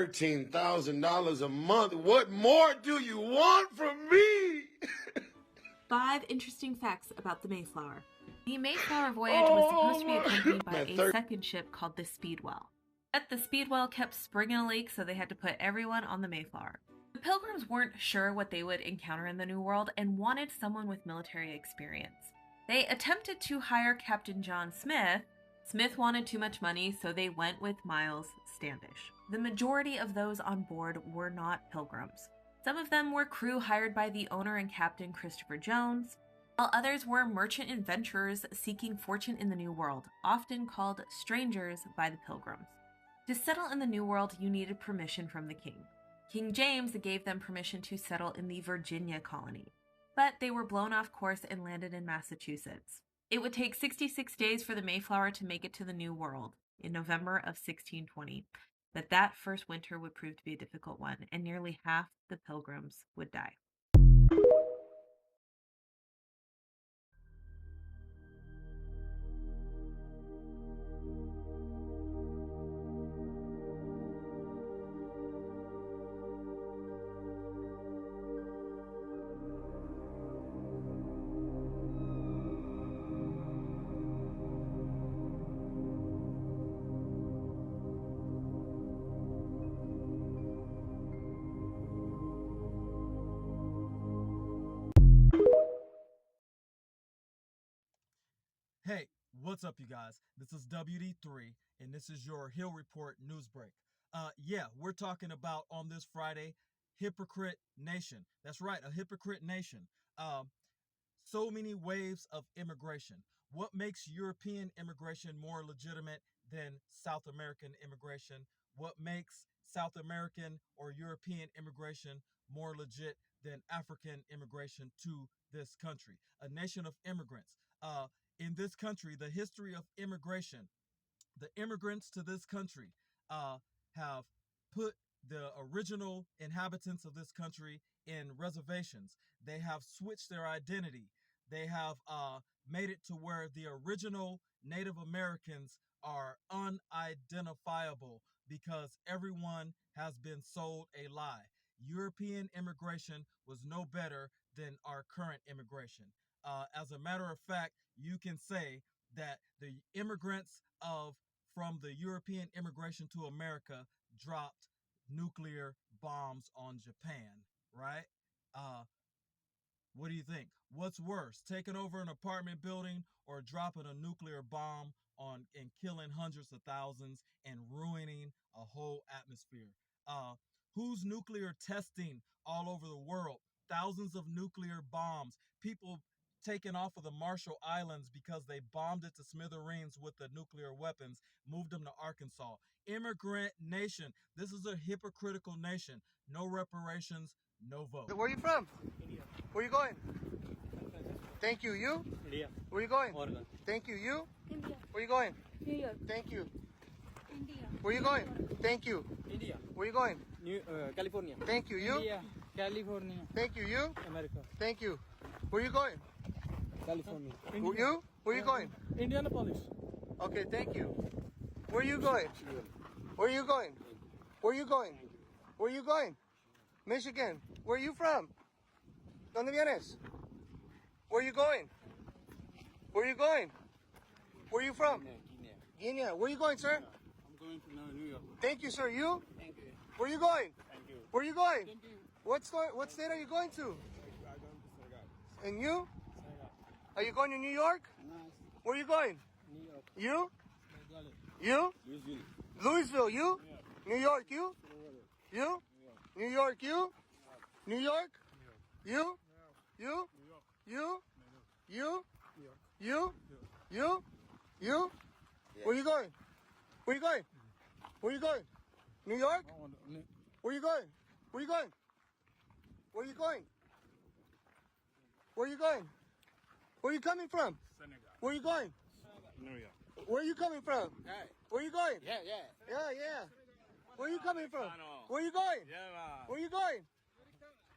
$13,000 a month. What more do you want from me? 5 interesting facts about the Mayflower. The Mayflower voyage was supposed to be accompanied by a second ship called the Speedwell. But the Speedwell kept springing a leak, so they had to put everyone on the Mayflower. The Pilgrims weren't sure what they would encounter in the New World and wanted someone with military experience. They attempted to hire Captain John Smith. Smith wanted too much money, so they went with Miles Standish. The majority of those on board were not Pilgrims. Some of them were crew hired by the owner and captain Christopher Jones, while others were merchant adventurers seeking fortune in the New World, often called strangers by the Pilgrims. To settle in the New World, you needed permission from the king. King James gave them permission to settle in the Virginia colony, but they were blown off course and landed in Massachusetts. It would take 66 days for the Mayflower to make it to the New World in November of 1620, but that first winter would prove to be a difficult one, and nearly half the Pilgrims would die. Hey, what's up, you guys? This is WD3, and this is your Hill Report news break. We're talking about on this Friday, Hypocrite Nation. That's right, a hypocrite nation. So many waves of immigration. What makes European immigration more legitimate than South American immigration? What makes South American or European immigration more legit than African immigration to this country? A nation of immigrants. In this country, the history of immigration, the immigrants to this country have put the original inhabitants of this country in reservations. They have switched their identity. They have made it to where the original Native Americans are unidentifiable because everyone has been sold a lie. European immigration was no better than our current immigration. As a matter of fact, you can say that the immigrants from the European immigration to America dropped nuclear bombs on Japan, right? What do you think? What's worse, taking over an apartment building or dropping a nuclear bomb on and killing hundreds of thousands and ruining a whole atmosphere? Who's nuclear testing all over the world? Thousands of nuclear bombs. People taken off of the Marshall Islands because they bombed it to smithereens with the nuclear weapons, moved them to Arkansas. Immigrant nation. This is a hypocritical nation. No reparations, no vote. Where are you from? India. Where are you going? Thank you. You? India. Where are you going? Oregon. Thank you. You? India. Where are you going? New York. Thank you. India. Where are you going? Thank you. India. Where are you going? California. Thank you. You? India. California. Thank you. You? America. Thank you. Where are you going? California. You? Where are you going? Indianapolis. Okay, thank you. Where are you going? Where are you going? Where are you going? Where are you going? Michigan. Where are you from? ¿Dónde vienes? Where are you going? Where are you going? Where are you from? Guinea. Where are you going, sir? I'm going to New York. Thank you, sir. You? Thank you. Where are you going? Thank you. Where are you going? Thank you. What state are you going to? I'm going to Senegal. And you? Senegal. Are you going to New York? Nice. Where are you going? New York. You? Senegal. You? Louisville. Louisville. You? New York. New York. You? You? New York. You? New York? You? You? You? You? You? You? You? Where you going? Where you going? Where you going? New York? Where you going? Where you going? Where you going? Where you going? Where you coming from? Senegal. Where you going? New York. Where you coming from? Hey. Where you going? Yeah. Yeah. Where you coming from? Where you going? Yeah, Where you going?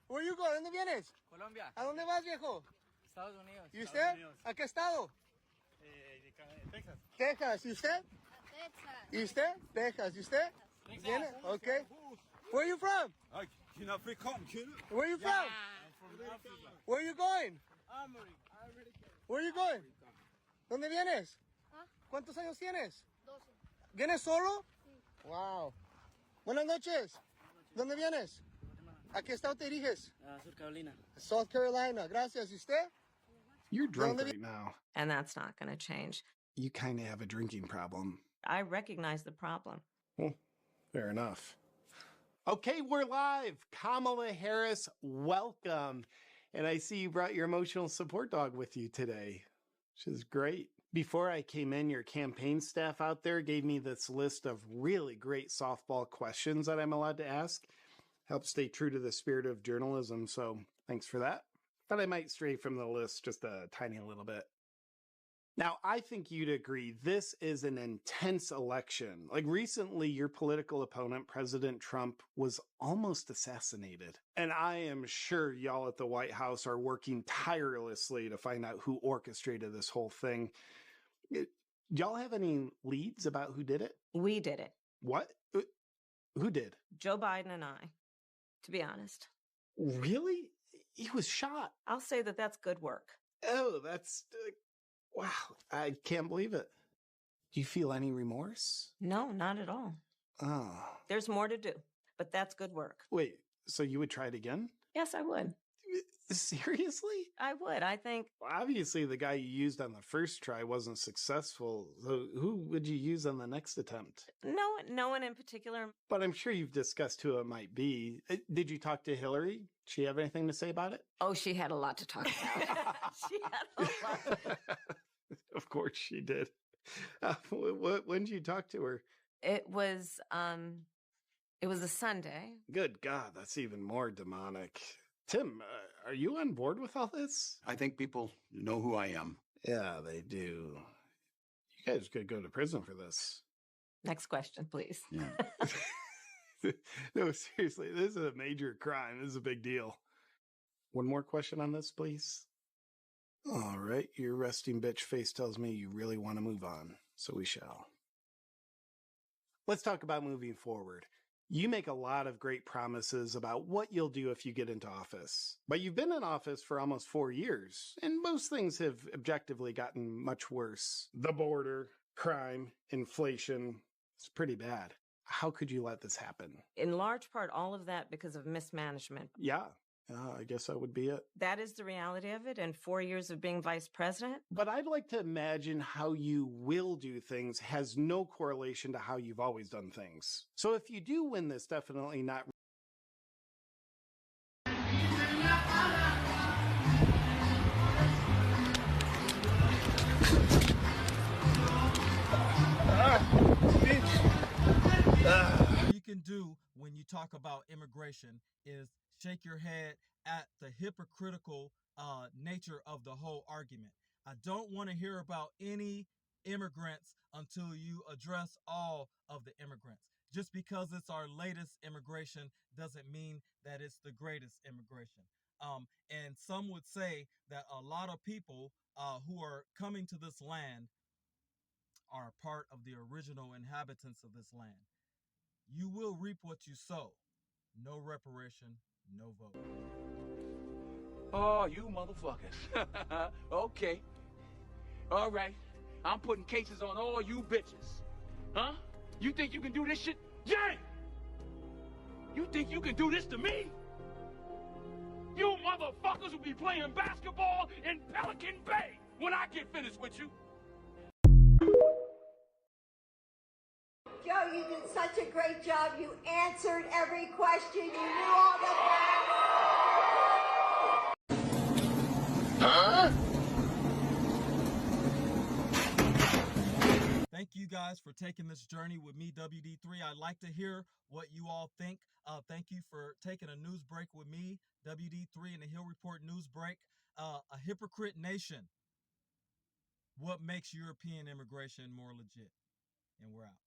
Where you going? ¿Dónde vienes? Colombia. ¿A dónde vas, viejo? Estados Unidos. ¿Y usted? ¿A qué estado? Texas. Texas. ¿Y usted? Texas. ¿Y usted? Texas. ¿Y usted? ¿Vienes? Okay. Where are you from? You're not free cotton, kid. Where are you from? I'm from Africa. Where are you going? America. Where are you going? ¿Dónde vienes? ¿Cuántos años tienes? 12. ¿Vienes solo? Sí. Wow. Buenas noches. ¿Dónde vienes? ¿A qué estado te diriges? South Carolina. South Carolina. Gracias. ¿Y usted? You're drunk right now. And that's not going to change. You kind of have a drinking problem. I recognize the problem. Well, fair enough. Okay, we're live. Kamala Harris, welcome. And I see you brought your emotional support dog with you today, which is great. Before I came in, your campaign staff out there gave me this list of really great softball questions that I'm allowed to ask. Help stay true to the spirit of journalism, so thanks for that. Thought I might stray from the list just a tiny little bit. Now, I think you'd agree this is an intense election. Like recently, your political opponent, President Trump, was almost assassinated. And I am sure y'all at the White House are working tirelessly to find out who orchestrated this whole thing. Y'all have any leads about who did it? We did it. What? Who did? Joe Biden and I, to be honest. Really? He was shot. I'll say that that's good work. Oh, that's... wow, I can't believe it. Do you feel any remorse? No, not at all. Oh. There's more to do, but that's good work. Wait, so you would try it again? Yes, I would. Seriously? I would. I think... Well, obviously, the guy you used on the first try wasn't successful. So who would you use on the next attempt? No one in particular. But I'm sure you've discussed who it might be. Did you talk to Hillary? Did she have anything to say about it? Oh, she had a lot to talk about. She had a lot. Of course she did. When did you talk to her? It was a Sunday. Good God, that's even more demonic. Tim, are you on board with all this? I think people know who I am. Yeah, they do. You guys could go to prison for this. Next question, please. Yeah. No, seriously, this is a major crime. This is a big deal. One more question on this, please. All right, your resting bitch face tells me you really want to move on, so we shall. Let's talk about moving forward. You make a lot of great promises about what you'll do if you get into office. But you've been in office for almost 4 years, and most things have objectively gotten much worse. The border, crime, inflation, it's pretty bad. How could you let this happen? In large part, all of that because of mismanagement. Yeah, I guess that would be it. That is the reality of it. And 4 years of being vice president. But I'd like to imagine how you will do things has no correlation to how you've always done things. So if you do win this, definitely not. You can do when you talk about immigration is shake your head at the hypocritical nature of the whole argument. I don't want to hear about any immigrants until you address all of the immigrants. Just because it's our latest immigration doesn't mean that it's the greatest immigration. And some would say that a lot of people who are coming to this land are a part of the original inhabitants of this land. You will reap what you sow. No reparation, no vote. Oh, you motherfuckers. Okay. All right. I'm putting cases on all you bitches. Huh? You think you can do this shit? Yeah! You think you can do this to me? You motherfuckers will be playing basketball in Pelican Bay when I get finished with you. Joe, you did such a great job. You answered every question. You knew all the facts. Huh? Thank you guys for taking this journey with me, WD3. I'd like to hear what you all think. Thank you for taking a news break with me, WD3 and the Hill Report News Break. A hypocrite nation. What makes European immigration more legit? And we're out.